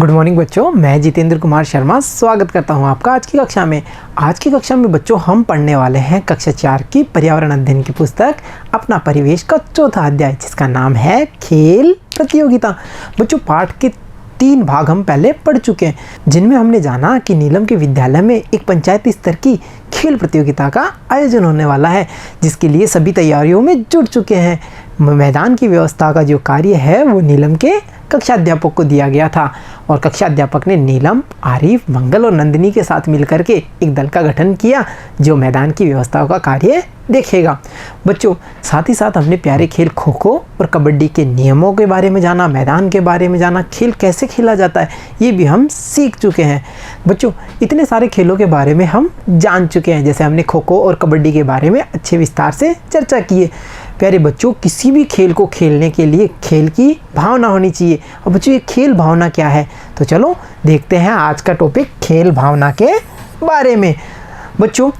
Good morning बच्चों, मैं जितेंद्र कुमार शर्मा स्वागत करता हूं आपका आज की कक्षा में। आज की कक्षा में बच्चों हम पढ़ने वाले हैं कक्षा 4 की पर्यावरण अध्ययन की पुस्तक अपना परिवेश का चौथा अध्याय, जिसका नाम है खेल प्रतियोगिता। बच्चों पाठ के 3 भाग हम पहले पढ़ चुके हैं, जिनमें हमने जाना कि नीलम के विद्यालय में एक पंचायती स्तर की खेल प्रतियोगिता का आयोजन होने वाला है, जिसके लिए सभी तैयारियों में जुट चुके हैं। मैदान की व्यवस्था का जो कार्य है वो नीलम के कक्षा अध्यापक को दिया गया था और कक्षा अध्यापक ने नीलम, आरिफ, मंगल और नंदिनी के साथ मिलकर के एक दल का गठन किया जो मैदान की व्यवस्था का कार्य देखेगा। बच्चों साथ ही साथ हमने प्यारे खेल खो खो और कबड्डी के नियमों के बारे में जाना, मैदान के बारे में जाना, खेल कैसे खेला जाता है ये भी हम सीख चुके हैं। बच्चों इतने सारे खेलों के बारे में हम जान चुके हैं, जैसे हमने खो खो और कबड्डी के बारे में अच्छे विस्तार से चर्चा की है। प्यारे बच्चों किसी भी खेल को खेलने के लिए खेल की भावना होनी चाहिए। और बच्चों ये खेल भावना क्या है, तो चलो देखते हैं आज का टॉपिक खेल भावना के बारे में। बच्चों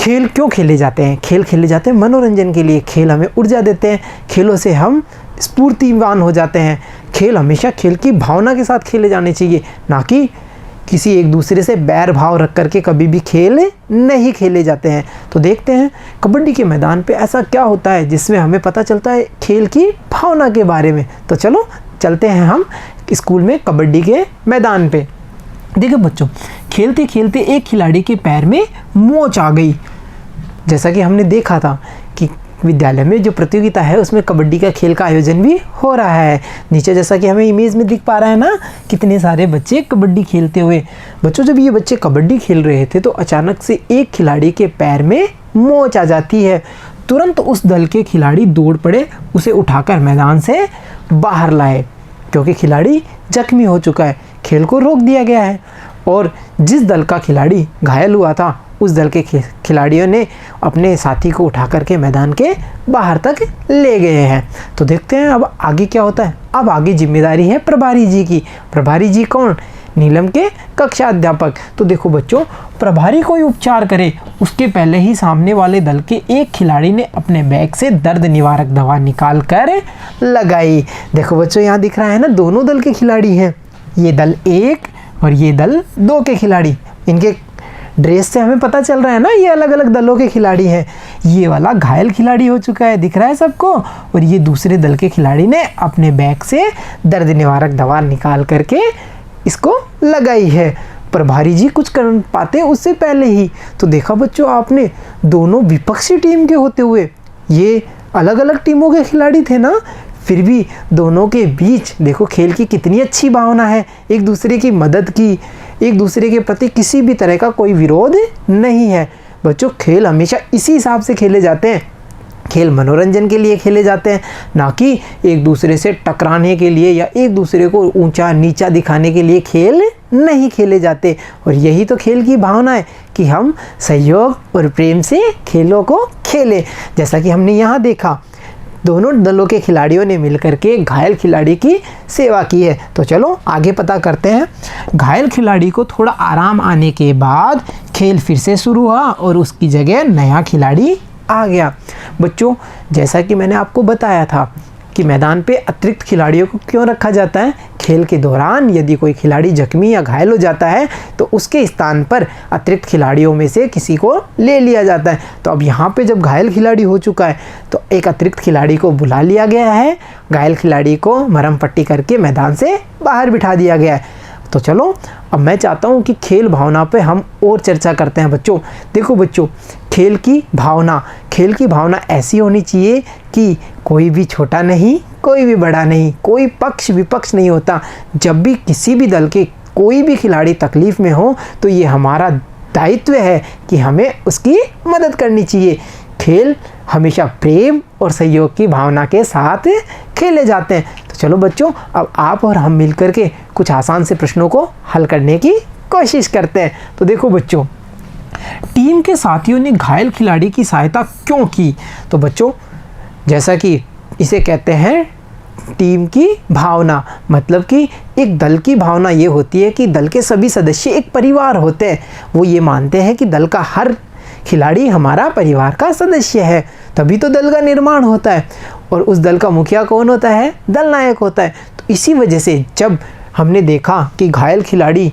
खेल क्यों खेले जाते हैं? खेल खेले जाते हैं मनोरंजन के लिए। खेल हमें ऊर्जा देते हैं, खेलों से हम स्फूर्तिवान हो जाते हैं। खेल हमेशा खेल की भावना के साथ खेले जाने चाहिए, ना कि किसी एक दूसरे से बैर भाव रख करके कभी भी खेल नहीं खेले जाते हैं। तो देखते हैं कबड्डी के मैदान पे ऐसा क्या होता है जिसमें हमें पता चलता है खेल की भावना के बारे में। तो चलो चलते हैं हम स्कूल में कबड्डी के मैदान पे। देखो बच्चों खेलते खेलते एक खिलाड़ी के पैर में मोच आ गई। जैसा कि हमने देखा था कि विद्यालय में जो प्रतियोगिता है उसमें कबड्डी का खेल का आयोजन भी हो रहा है। नीचे जैसा कि हमें इमेज में दिख पा रहा है ना, कितने सारे बच्चे कबड्डी खेलते हुए। बच्चों जब ये बच्चे कबड्डी खेल रहे थे तो अचानक से एक खिलाड़ी के पैर में मोच आ जाती है। तुरंत उस दल के खिलाड़ी दौड़ पड़े, उसे उठाकर मैदान से बाहर लाए, क्योंकि खिलाड़ी जख्मी हो चुका है। खेल को रोक दिया गया है और जिस दल का खिलाड़ी घायल हुआ था उस दल के खिलाड़ियों ने अपने साथी को उठा करके मैदान के बाहर तक ले गए हैं। तो देखते हैं अब आगे क्या होता है। अब आगे जिम्मेदारी है प्रभारी जी की। प्रभारी जी कौन? नीलम के कक्षा अध्यापक। तो देखो बच्चों प्रभारी कोई उपचार करे उसके पहले ही सामने वाले दल के एक खिलाड़ी ने अपने बैग से दर्द निवारक दवा निकाल कर लगाई। देखो बच्चों यहाँ दिख रहा है ना, दोनों दल के खिलाड़ी हैं, ये दल 1 और ये दल 2 के खिलाड़ी। इनके ड्रेस से हमें पता चल रहा है ना ये अलग अलग दलों के खिलाड़ी हैं। ये वाला घायल खिलाड़ी हो चुका है, दिख रहा है सबको, और ये दूसरे दल के खिलाड़ी ने अपने बैग से दर्द निवारक दवा निकाल करके इसको लगाई है। प्रभारी जी कुछ कर पाते उससे पहले ही। तो देखा बच्चों आपने, दोनों विपक्षी टीम के होते हुए ये अलग अलग टीमों के खिलाड़ी थे ना, फिर भी दोनों के बीच देखो खेल की कितनी अच्छी भावना है, एक दूसरे की मदद की, एक दूसरे के प्रति किसी भी तरह का कोई विरोध नहीं है। बच्चों खेल हमेशा इसी हिसाब से खेले जाते हैं। खेल मनोरंजन के लिए खेले जाते हैं, ना कि एक दूसरे से टकराने के लिए या एक दूसरे को ऊंचा नीचा दिखाने के लिए खेल नहीं खेले जाते। और यही तो खेल की भावना है कि हम सहयोग और प्रेम से खेलों को खेलें। जैसा कि हमने यहाँ देखा दोनों दलों के खिलाड़ियों ने मिलकर के घायल खिलाड़ी की सेवा की है। तो चलो आगे पता करते हैं। घायल खिलाड़ी को थोड़ा आराम आने के बाद खेल फिर से शुरू हुआ और उसकी जगह नया खिलाड़ी आ गया। बच्चों जैसा कि मैंने आपको बताया था कि मैदान पे अतिरिक्त खिलाड़ियों को क्यों रखा जाता है। खेल के दौरान यदि कोई खिलाड़ी जख्मी या घायल हो जाता है तो उसके स्थान पर अतिरिक्त खिलाड़ियों में से किसी को ले लिया जाता है। तो अब यहाँ पे जब घायल खिलाड़ी हो चुका है तो एक अतिरिक्त खिलाड़ी को बुला लिया गया है, घायल खिलाड़ी को मरहम पट्टी करके मैदान से बाहर बिठा दिया गया है। तो चलो अब मैं चाहता हूँ कि खेल भावना पे हम और चर्चा करते हैं। बच्चों देखो बच्चों खेल की भावना ऐसी होनी चाहिए कि कोई भी छोटा नहीं, कोई भी बड़ा नहीं, कोई पक्ष विपक्ष नहीं होता। जब भी किसी भी दल के कोई भी खिलाड़ी तकलीफ़ में हो तो ये हमारा दायित्व है कि हमें उसकी मदद करनी चाहिए। खेल हमेशा प्रेम और सहयोग की भावना के साथ खेले जाते हैं। तो चलो बच्चों अब आप और हम मिलकर के कुछ आसान से प्रश्नों को हल करने की कोशिश करते हैं। तो देखो बच्चों टीम के साथियों ने घायल खिलाड़ी की सहायता क्यों की? तो बच्चों जैसा कि इसे कहते हैं टीम की भावना, मतलब कि एक दल की भावना ये होती है कि दल के सभी सदस्य एक परिवार होते हैं। वो ये मानते हैं कि दल का हर खिलाड़ी हमारा परिवार का सदस्य है, तभी तो दल का निर्माण होता है। और उस दल का मुखिया कौन होता है? दल नायक होता है। तो इसी वजह से जब हमने देखा कि घायल खिलाड़ी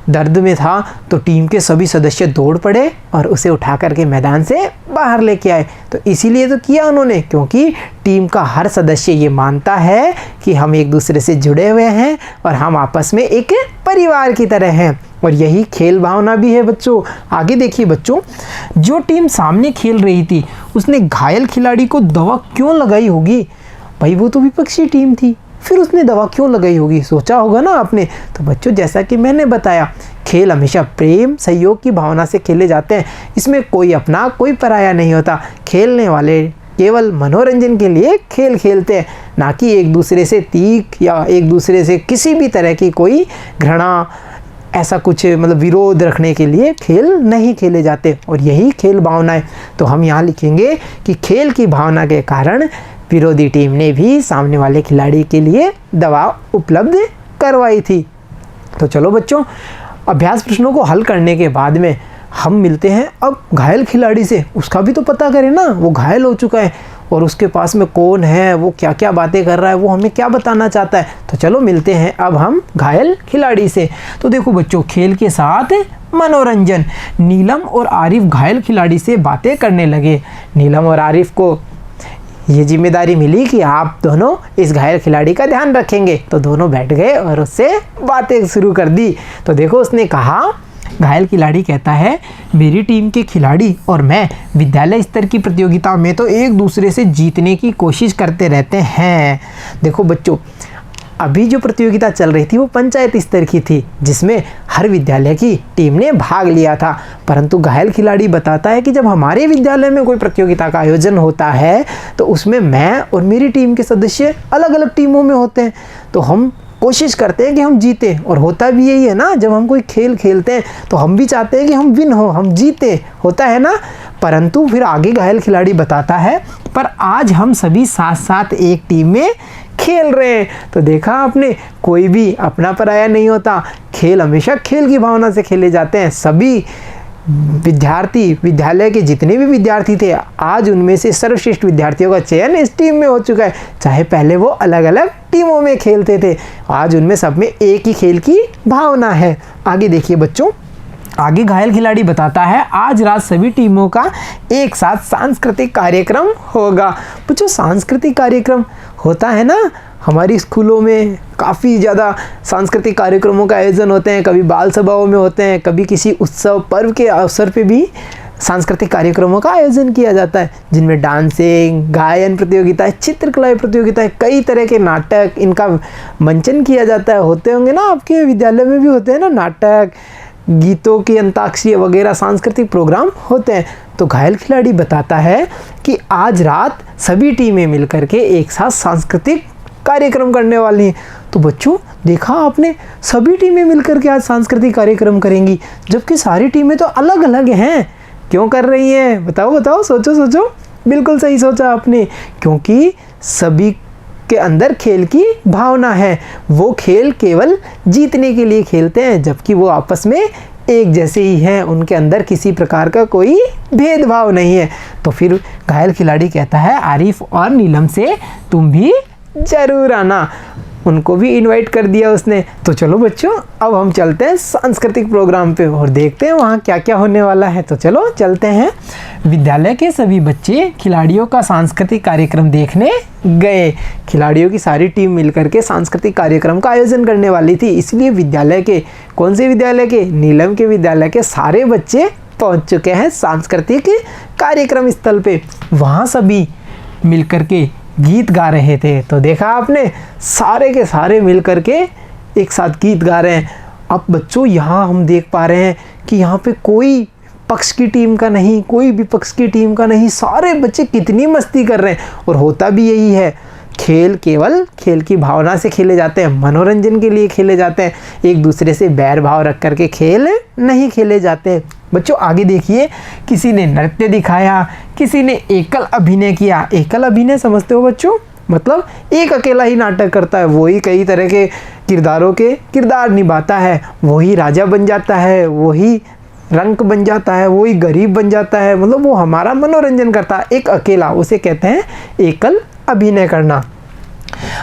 दर्द में था तो टीम के सभी सदस्य दौड़ पड़े और उसे उठा करके मैदान से बाहर लेके आए। तो इसीलिए तो किया उन्होंने, क्योंकि टीम का हर सदस्य ये मानता है कि हम एक दूसरे से जुड़े हुए हैं और हम आपस में एक परिवार की तरह हैं। और यही खेल भावना भी है बच्चों। आगे देखिए बच्चों, जो टीम सामने खेल रही थी उसने घायल खिलाड़ी को दवा क्यों लगाई होगी? भाई वो तो विपक्षी टीम थी, फिर उसने दवा क्यों लगाई होगी, सोचा होगा ना आपने। तो बच्चों जैसा कि मैंने बताया, खेल हमेशा प्रेम सहयोग की भावना से खेले जाते हैं। इसमें कोई अपना कोई पराया नहीं होता। खेलने वाले केवल मनोरंजन के लिए खेल खेलते हैं, ना कि एक दूसरे से तीख या एक दूसरे से किसी भी तरह की कोई घृणा, ऐसा कुछ मतलब विरोध रखने के लिए खेल नहीं खेले जाते। और यही खेल भावना है। तो हम यहाँ लिखेंगे कि खेल की भावना के कारण विरोधी टीम ने भी सामने वाले खिलाड़ी के लिए दवा उपलब्ध करवाई थी। तो चलो बच्चों, अभ्यास प्रश्नों को हल करने के बाद में हम मिलते हैं अब घायल खिलाड़ी से। उसका भी तो पता करें ना, वो घायल हो चुका है और उसके पास में कौन है, वो क्या क्या बातें कर रहा है, वो हमें क्या बताना चाहता है। तो चलो मिलते हैं अब हम घायल खिलाड़ी से। तो देखो बच्चों, खेल के साथ मनोरंजन। नीलम और आरिफ घायल खिलाड़ी से बातें करने लगे। नीलम और आरिफ को ये जिम्मेदारी मिली कि आप दोनों इस घायल खिलाड़ी का ध्यान रखेंगे। तो दोनों बैठ गए और उससे बातें शुरू कर दी। तो देखो उसने कहा, घायल खिलाड़ी कहता है, मेरी टीम के खिलाड़ी और मैं विद्यालय स्तर की प्रतियोगिता में तो एक दूसरे से जीतने की कोशिश करते रहते हैं। देखो बच्चों, अभी जो प्रतियोगिता चल रही थी वो पंचायत स्तर की थी, जिसमें हर विद्यालय की टीम ने भाग लिया था। परंतु घायल खिलाड़ी बताता है कि जब हमारे विद्यालय में कोई प्रतियोगिता का आयोजन होता है तो उसमें मैं और मेरी टीम के सदस्य अलग अलग टीमों में होते हैं। तो हम कोशिश करते हैं कि हम जीतें, और होता भी यही है ना, जब हम कोई खेल खेलते हैं तो हम भी चाहते हैं कि हम विन हो, हम जीते, होता है ना। परंतु फिर आगे घायल खिलाड़ी बताता है, पर आज हम सभी साथ साथ एक टीम में खेल रहे हैं। तो देखा आपने, कोई भी अपना पराया नहीं होता। खेल हमेशा खेल की भावना से खेले जाते हैं। सभी विद्यार्थी, विद्यालय के जितने भी विद्यार्थी थे, आज उनमें से सर्वश्रेष्ठ विद्यार्थियों का चयन इस टीम में हो चुका है। चाहे पहले वो अलग अलग टीमों में खेलते थे, आज उनमें सब में एक ही खेल की भावना है। आगे देखिए बच्चों, आगे घायल खिलाड़ी बताता है, आज रात सभी टीमों का एक साथ सांस्कृतिक कार्यक्रम होगा। बच्चों सांस्कृतिक कार्यक्रम होता है ना, हमारी स्कूलों में काफ़ी ज़्यादा सांस्कृतिक कार्यक्रमों का आयोजन होते हैं। कभी बाल सभाओं में होते हैं, कभी किसी उत्सव पर्व के अवसर पे भी सांस्कृतिक कार्यक्रमों का आयोजन किया जाता है, जिनमें डांसिंग, गायन प्रतियोगिताएं, चित्रकला प्रतियोगिताएं, कई तरह के नाटक, इनका मंचन किया जाता है। होते होंगे ना, आपके विद्यालय में भी होते हैं ना नाटक, गीतों की अंताक्षरी वगैरह सांस्कृतिक प्रोग्राम होते हैं। तो घायल खिलाड़ी बताता है कि आज रात सभी टीमें मिलकर के एक साथ सांस्कृतिक कार्यक्रम करने वाली हैं। तो बच्चों देखा आपने, सभी टीमें मिलकर के आज सांस्कृतिक कार्यक्रम करेंगी, जबकि सारी टीमें तो अलग अलग हैं। क्यों कर रही हैं, बताओ बताओ, सोचो सोचो। बिल्कुल सही सोचा आपने, क्योंकि सभी के अंदर खेल की भावना है। वो खेल केवल जीतने के लिए खेलते हैं, जबकि वो आपस में एक जैसे ही हैं, उनके अंदर किसी प्रकार का कोई भेदभाव नहीं है। तो फिर घायल खिलाड़ी कहता है, आरिफ और नीलम से तुम भी जरूर आना। उनको भी इनवाइट कर दिया उसने। तो चलो बच्चों, अब हम चलते हैं सांस्कृतिक प्रोग्राम पे और देखते हैं वहाँ क्या क्या होने वाला है। तो चलो चलते हैं। विद्यालय के सभी बच्चे खिलाड़ियों का सांस्कृतिक कार्यक्रम देखने गए। खिलाड़ियों की सारी टीम मिलकर के सांस्कृतिक कार्यक्रम का आयोजन करने वाली थी, इसलिए विद्यालय के, कौन से विद्यालय के, नीलम के विद्यालय के सारे बच्चे पहुँच चुके हैं सांस्कृतिक कार्यक्रम स्थल पे। वहाँ सभी मिलकर के गीत गा रहे थे। तो देखा आपने, सारे के सारे मिल करके एक साथ गीत गा रहे हैं। अब बच्चों यहाँ हम देख पा रहे हैं कि यहाँ पे कोई पक्ष की टीम का नहीं, कोई विपक्ष की टीम का नहीं, सारे बच्चे कितनी मस्ती कर रहे हैं। और होता भी यही है, खेल केवल खेल की भावना से खेले जाते हैं, मनोरंजन के लिए खेले जाते हैं, एक दूसरे से बैर भाव रख करके खेल नहीं खेले जाते। बच्चों आगे देखिए, किसी ने नृत्य दिखाया, किसी ने एकल अभिनय किया। एकल अभिनय समझते हो बच्चों, मतलब एक अकेला ही नाटक करता है, वही कई तरह के किरदारों के किरदार निभाता है, वही राजा बन जाता है, वही रंक बन जाता है, वही गरीब बन जाता है, मतलब वो हमारा मनोरंजन करता है एक अकेला, उसे कहते हैं एकल अभिनय करना।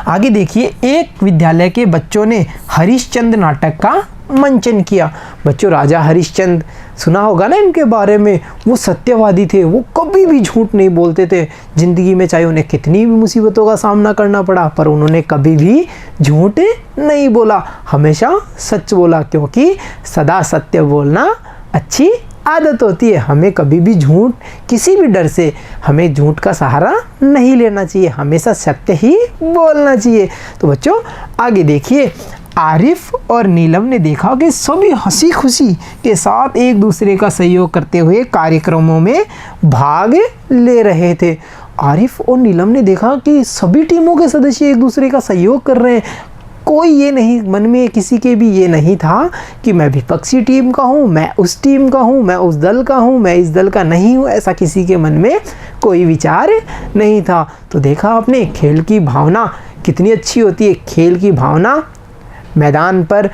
आगे देखिए, एक विद्यालय के बच्चों ने हरिश्चंद्र नाटक का मंचन किया। बच्चों, राजा हरिश्चंद्र सुना होगा ना इनके बारे में। वो सत्यवादी थे, वो कभी भी झूठ नहीं बोलते थे। ज़िंदगी में चाहे उन्हें कितनी भी मुसीबतों का सामना करना पड़ा, पर उन्होंने कभी भी झूठ नहीं बोला, हमेशा सच बोला, क्योंकि सदा सत्य बोलना अच्छी आदत होती है। हमें कभी भी झूठ, किसी भी डर से हमें झूठ का सहारा नहीं लेना चाहिए, हमेशा सत्य ही बोलना चाहिए। तो बच्चों आगे देखिए, आरिफ और नीलम ने देखा कि सभी हंसी खुशी के साथ एक दूसरे का सहयोग करते हुए कार्यक्रमों में भाग ले रहे थे। आरिफ और नीलम ने देखा कि सभी टीमों के सदस्य एक दूसरे का सहयोग कर रहे हैं। कोई ये नहीं, मन में किसी के भी ये नहीं था कि मैं विपक्षी टीम का हूँ, मैं उस टीम का हूँ, मैं उस दल का हूँ, मैं इस दल का नहीं हूँ। ऐसा किसी के मन में कोई विचार नहीं था। तो देखा आपने, खेल की भावना कितनी अच्छी होती है। खेल की भावना मैदान पर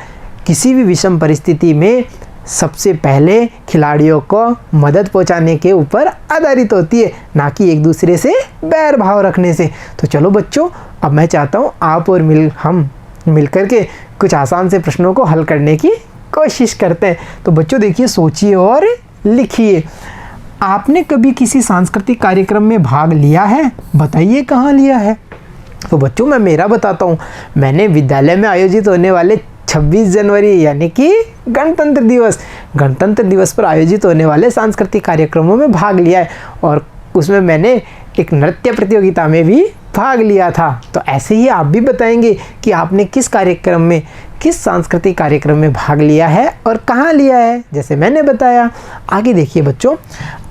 किसी भी विषम परिस्थिति में सबसे पहले खिलाड़ियों को मदद पहुंचाने के ऊपर आधारित होती है, ना कि एक दूसरे से बैर भाव रखने से। तो चलो बच्चों, अब मैं चाहता हूँ आप और हम मिलकर के कुछ आसान से प्रश्नों को हल करने की कोशिश करते हैं। तो बच्चों देखिए, सोचिए और लिखिए। आपने कभी किसी सांस्कृतिक कार्यक्रम में भाग लिया है? बताइए कहाँ लिया है। तो बच्चों मैं मेरा बताता हूँ। मैंने विद्यालय में आयोजित होने वाले 26 जनवरी यानी कि गणतंत्र दिवस पर आयोजित होने वाले सांस्कृतिक कार्यक्रमों में भाग लिया है, और उसमें मैंने एक नृत्य प्रतियोगिता में भी भाग लिया था। तो ऐसे ही आप भी बताएंगे कि आपने किस कार्यक्रम में, किस सांस्कृतिक कार्यक्रम में भाग लिया है और कहाँ लिया है, जैसे मैंने बताया। आगे देखिए बच्चों,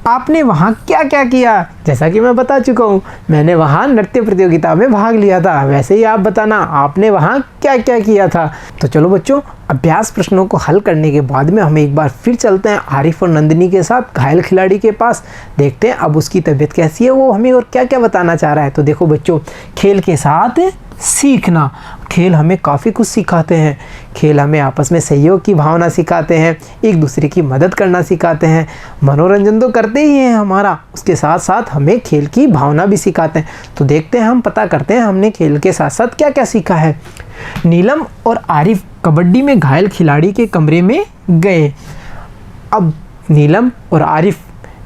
आपने वहाँ क्या क्या किया। जैसा कि मैं बता चुका हूँ, मैंने वहाँ नृत्य प्रतियोगिता में भाग लिया था, वैसे ही आप बताना आपने वहाँ क्या क्या किया था। तो चलो बच्चों, अभ्यास प्रश्नों को हल करने के बाद में हम एक बार फिर चलते हैं आरिफ और नंदिनी के साथ घायल खिलाड़ी के पास। देखते हैं अब उसकी तबीयत कैसी है, वो हमें और क्या क्या बताना चाह रहा है। तो देखो बच्चों, खेल के साथ सीखना, खेल हमें काफ़ी कुछ सिखाते हैं। खेल हमें आपस में सहयोग की भावना सिखाते हैं, एक दूसरे की मदद करना सिखाते हैं। मनोरंजन तो करते ही हैं हमारा, उसके साथ साथ हमें खेल की भावना भी सिखाते हैं। तो देखते हैं, हम पता करते हैं हमने खेल के साथ साथ क्या क्या सीखा है। नीलम और आरिफ कबड्डी में घायल खिलाड़ी के कमरे में गए। अब नीलम और आरिफ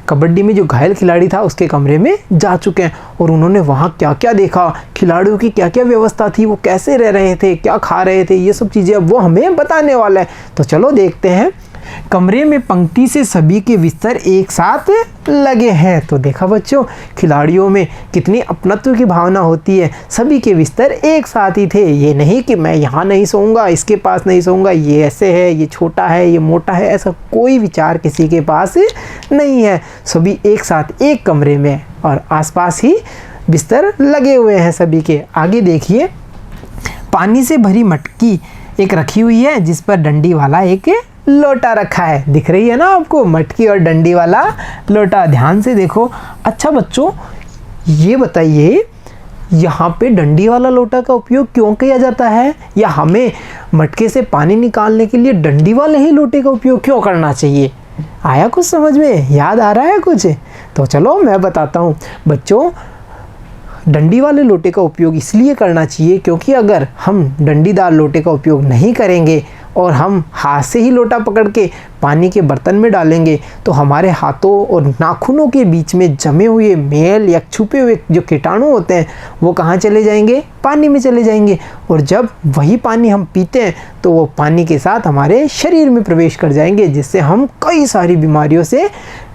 कबड्डी में जो घायल खिलाड़ी था उसके कमरे में जा चुके हैं, और उन्होंने वहाँ क्या क्या देखा, खिलाड़ियों की क्या क्या व्यवस्था थी, वो कैसे रह रहे थे, क्या खा रहे थे, ये सब चीज़ें अब वो हमें बताने वाला है। तो चलो देखते हैं। कमरे में पंक्ति से सभी के बिस्तर एक साथ लगे हैं। तो देखा बच्चों, खिलाड़ियों में कितनी अपनत्व की भावना होती है। सभी के बिस्तर एक साथ ही थे, ये नहीं कि मैं यहाँ नहीं सोऊंगा, इसके पास नहीं सोऊंगा, ये ऐसे है, ये छोटा है, ये मोटा है, ऐसा कोई विचार किसी के पास नहीं है। सभी एक साथ एक कमरे में और आसपास ही बिस्तर लगे हुए हैं सभी के। आगे देखिए, पानी से भरी मटकी एक रखी हुई है जिस पर डंडी वाला एक लोटा रखा है। दिख रही है ना आपको, मटकी और डंडी वाला लोटा, ध्यान से देखो। अच्छा बच्चों, ये बताइए यहाँ पे डंडी वाला लोटा का उपयोग क्यों किया जाता है, या हमें मटके से पानी निकालने के लिए डंडी वाले ही लोटे का उपयोग क्यों करना चाहिए? आया कुछ समझ में, याद आ रहा है कुछ? तो चलो मैं बताता हूँ बच्चों। डंडी वाले लोटे का उपयोग इसलिए करना चाहिए क्योंकि अगर हम डंडीदार लोटे का उपयोग नहीं करेंगे और हम हाथ से ही लोटा पकड़ के पानी के बर्तन में डालेंगे, तो हमारे हाथों और नाखूनों के बीच में जमे हुए मेल या छुपे हुए जो कीटाणु होते हैं वो कहाँ चले जाएंगे? पानी में चले जाएंगे। और जब वही पानी हम पीते हैं तो वो पानी के साथ हमारे शरीर में प्रवेश कर जाएंगे, जिससे हम कई सारी बीमारियों से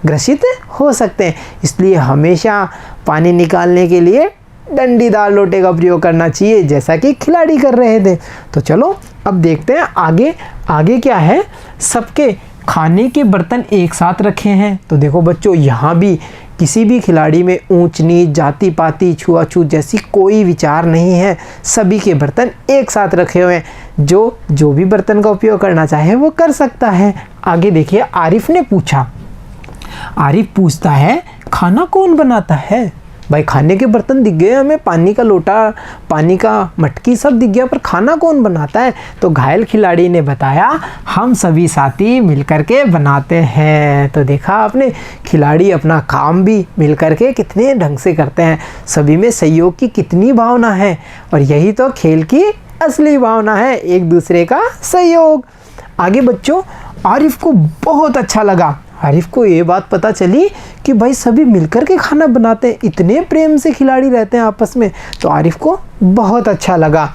ग्रसित हो सकते हैं। इसलिए हमेशा पानी निकालने के लिए डंडीदार लोटे का प्रयोग करना चाहिए, जैसा कि खिलाड़ी कर रहे थे। तो चलो अब देखते हैं आगे क्या है। सबके खाने के बर्तन एक साथ रखे हैं। तो देखो बच्चों, यहाँ भी किसी भी खिलाड़ी में ऊंच नीच, जाति पाति, छुआछूत जैसी कोई विचार नहीं है। सभी के बर्तन एक साथ रखे हुए हैं, जो भी बर्तन का उपयोग करना चाहे वो कर सकता है। आगे देखिए, आरिफ ने पूछा। आरिफ पूछता है, खाना कौन बनाता है? भाई खाने के बर्तन दिख गए हमें, पानी का लोटा, पानी का मटकी सब दिख गया, पर खाना कौन बनाता है? तो घायल खिलाड़ी ने बताया हम सभी साथी मिलकर के बनाते हैं। तो देखा आपने, खिलाड़ी अपना काम भी मिलकर के कितने ढंग से करते हैं, सभी में सहयोग की कितनी भावना है। और यही तो खेल की असली भावना है, एक दूसरे का सहयोग। आगे बच्चों, आरिफ को बहुत अच्छा लगा, आरिफ को ये बात पता चली कि भाई सभी मिलकर के खाना बनाते हैं, इतने प्रेम से खिलाड़ी रहते हैं आपस में, तो आरिफ को बहुत अच्छा लगा।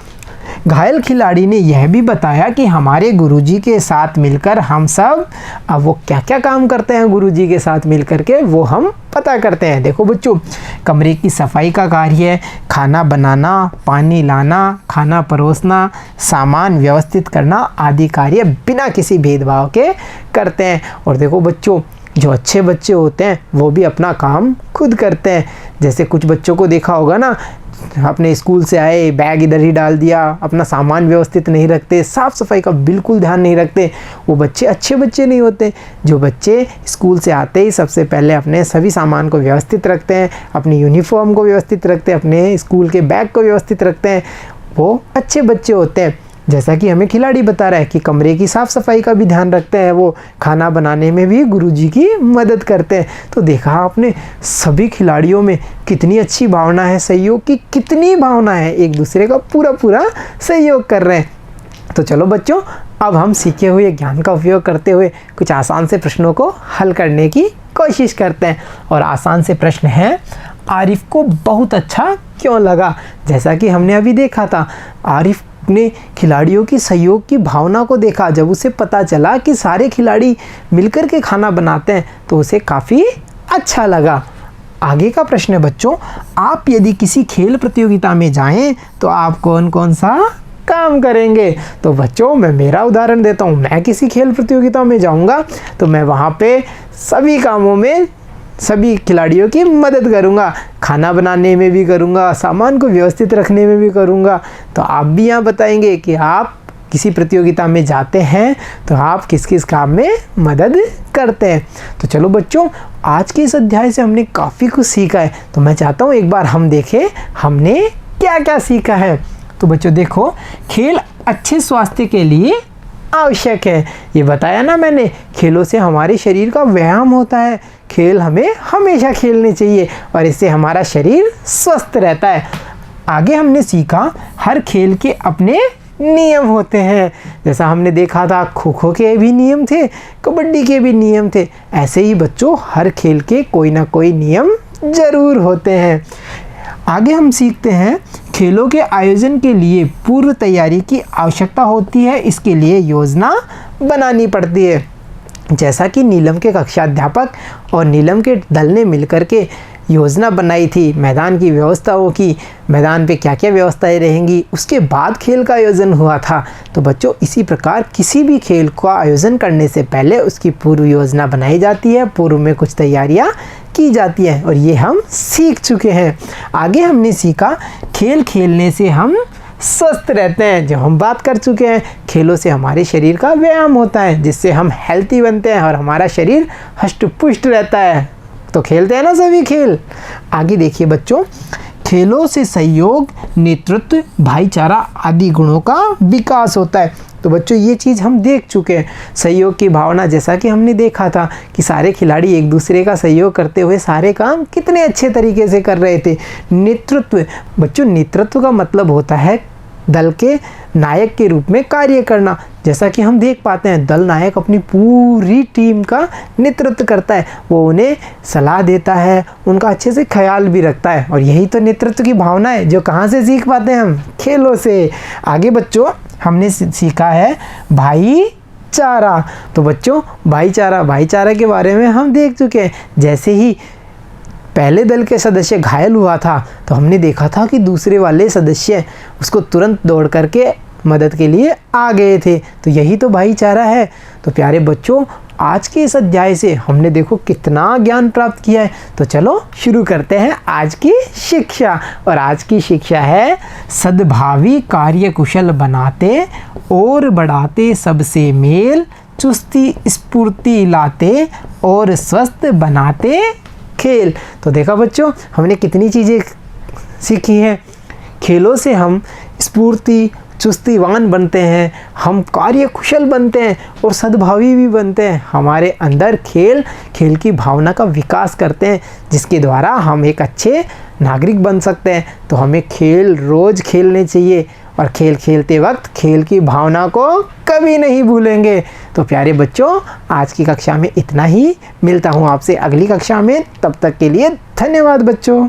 घायल खिलाड़ी ने यह भी बताया कि हमारे गुरुजी के साथ मिलकर हम सब, अब वो क्या क्या काम करते हैं गुरुजी के साथ मिलकर के, वो हम पता करते हैं। देखो बच्चों, कमरे की सफाई का कार्य, खाना बनाना, पानी लाना, खाना परोसना, सामान व्यवस्थित करना आदि कार्य बिना किसी भेदभाव के करते हैं। और देखो बच्चों, जो अच्छे बच्चे होते हैं वो भी अपना काम खुद करते हैं। जैसे कुछ बच्चों को देखा होगा ना, अपने स्कूल से आए बैग इधर ही डाल दिया, अपना सामान व्यवस्थित नहीं रखते, साफ़ सफाई का बिल्कुल ध्यान नहीं रखते, वो बच्चे अच्छे बच्चे नहीं होते। जो बच्चे स्कूल से आते ही सबसे पहले अपने सभी सामान को व्यवस्थित रखते हैं, अपनी यूनिफॉर्म को व्यवस्थित रखते हैं, अपने स्कूल के बैग को व्यवस्थित रखते हैं, वो अच्छे बच्चे होते हैं। जैसा कि हमें खिलाड़ी बता रहा है कि कमरे की साफ़ सफाई का भी ध्यान रखते हैं, वो खाना बनाने में भी गुरुजी की मदद करते हैं। तो देखा आपने, सभी खिलाड़ियों में कितनी अच्छी भावना है, सहयोग की कितनी भावना है, एक दूसरे का पूरा पूरा सहयोग कर रहे हैं। तो चलो बच्चों, अब हम सीखे हुए ज्ञान का उपयोग करते हुए कुछ आसान से प्रश्नों को हल करने की कोशिश करते हैं। और आसान से प्रश्न है, आरिफ को बहुत अच्छा क्यों लगा? जैसा कि हमने अभी देखा था, आरिफ ने खिलाड़ियों की सहयोग की भावना को देखा, जब उसे पता चला कि सारे खिलाड़ी मिलकर के खाना बनाते हैं तो उसे काफ़ी अच्छा लगा। आगे का प्रश्न है बच्चों, आप यदि किसी खेल प्रतियोगिता में जाएं तो आप कौन कौन सा काम करेंगे? तो बच्चों, मैं मेरा उदाहरण देता हूँ। मैं किसी खेल प्रतियोगिता में जाऊँगा तो मैं वहाँ पे सभी कामों में सभी खिलाड़ियों की मदद करूँगा, खाना बनाने में भी करूँगा, सामान को व्यवस्थित रखने में भी करूँगा। तो आप भी यहाँ बताएंगे कि आप किसी प्रतियोगिता में जाते हैं तो आप किस किस काम में मदद करते हैं। तो चलो बच्चों, आज के इस अध्याय से हमने काफ़ी कुछ सीखा है, तो मैं चाहता हूँ एक बार हम देखें हमने क्या क्या सीखा है। तो बच्चों देखो, खेल अच्छे स्वास्थ्य के लिए आवश्यक है, ये बताया ना मैंने। खेलों से हमारे शरीर का व्यायाम होता है, खेल हमें हमेशा खेलने चाहिए और इससे हमारा शरीर स्वस्थ रहता है। आगे हमने सीखा, हर खेल के अपने नियम होते हैं। जैसा हमने देखा था, खो खो के भी नियम थे, कबड्डी के भी नियम थे, ऐसे ही बच्चों हर खेल के कोई ना कोई नियम ज़रूर होते हैं। आगे हम सीखते हैं, खेलों के आयोजन के लिए पूर्व तैयारी की आवश्यकता होती है, इसके लिए योजना बनानी पड़ती है। जैसा कि नीलम के कक्षाध्यापक और नीलम के दल ने मिलकर के योजना बनाई थी, मैदान की व्यवस्थाओं की, मैदान पे क्या क्या व्यवस्थाएं रहेंगी, उसके बाद खेल का आयोजन हुआ था। तो बच्चों, इसी प्रकार किसी भी खेल का आयोजन करने से पहले उसकी पूर्व योजना बनाई जाती है, पूर्व में कुछ तैयारियां की जाती हैं, और ये हम सीख चुके हैं। आगे हमने सीखा, खेल खेलने से हम स्वस्थ रहते हैं, जो हम बात कर चुके हैं। खेलों से हमारे शरीर का व्यायाम होता है, जिससे हम हेल्थी बनते हैं और हमारा शरीर हष्ट पुष्ट रहता है। तो खेलते हैं ना सभी खेल। आगे देखिए बच्चों, खेलों से सहयोग, नेतृत्व, भाईचारा आदि गुणों का विकास होता है। तो बच्चों, ये चीज़ हम देख चुके हैं। सहयोग की भावना, जैसा कि हमने देखा था कि सारे खिलाड़ी एक दूसरे का सहयोग करते हुए सारे काम कितने अच्छे तरीके से कर रहे थे। नेतृत्व, बच्चों नेतृत्व का मतलब होता है दल के नायक के रूप में कार्य करना। जैसा कि हम देख पाते हैं, दल नायक अपनी पूरी टीम का नेतृत्व करता है, वो उन्हें सलाह देता है, उनका अच्छे से ख्याल भी रखता है, और यही तो नेतृत्व की भावना है जो कहाँ से सीख पाते हैं हम? खेलों से। आगे बच्चों हमने सीखा है भाईचारा। तो बच्चों, भाईचारा के बारे में हम देख चुके हैं। जैसे ही पहले दल के सदस्य घायल हुआ था तो हमने देखा था कि दूसरे वाले सदस्य उसको तुरंत दौड़ करके मदद के लिए आ गए थे। तो यही तो भाईचारा है। तो प्यारे बच्चों, आज के इस अध्याय से हमने देखो कितना ज्ञान प्राप्त किया है। तो चलो शुरू करते हैं आज की शिक्षा। और आज की शिक्षा है, सद्भावी कार्य कुशल बनाते और बढ़ाते सबसे मेल, चुस्ती स्फूर्ति लाते और स्वस्थ बनाते खेल। तो देखा बच्चों, हमने कितनी चीज़ें सीखी हैं। खेलों से हम स्फूर्ति चुस्तीवान बनते हैं, हम कार्यकुशल बनते हैं और सद्भावी भी बनते हैं। हमारे अंदर खेल की भावना का विकास करते हैं, जिसके द्वारा हम एक अच्छे नागरिक बन सकते हैं। तो हमें खेल रोज़ खेलने चाहिए और खेल खेलते वक्त खेल की भावना को कभी नहीं भूलेंगे। तो प्यारे बच्चों, आज की कक्षा में इतना ही। मिलता हूँ आपसे अगली कक्षा में, तब तक के लिए धन्यवाद बच्चों।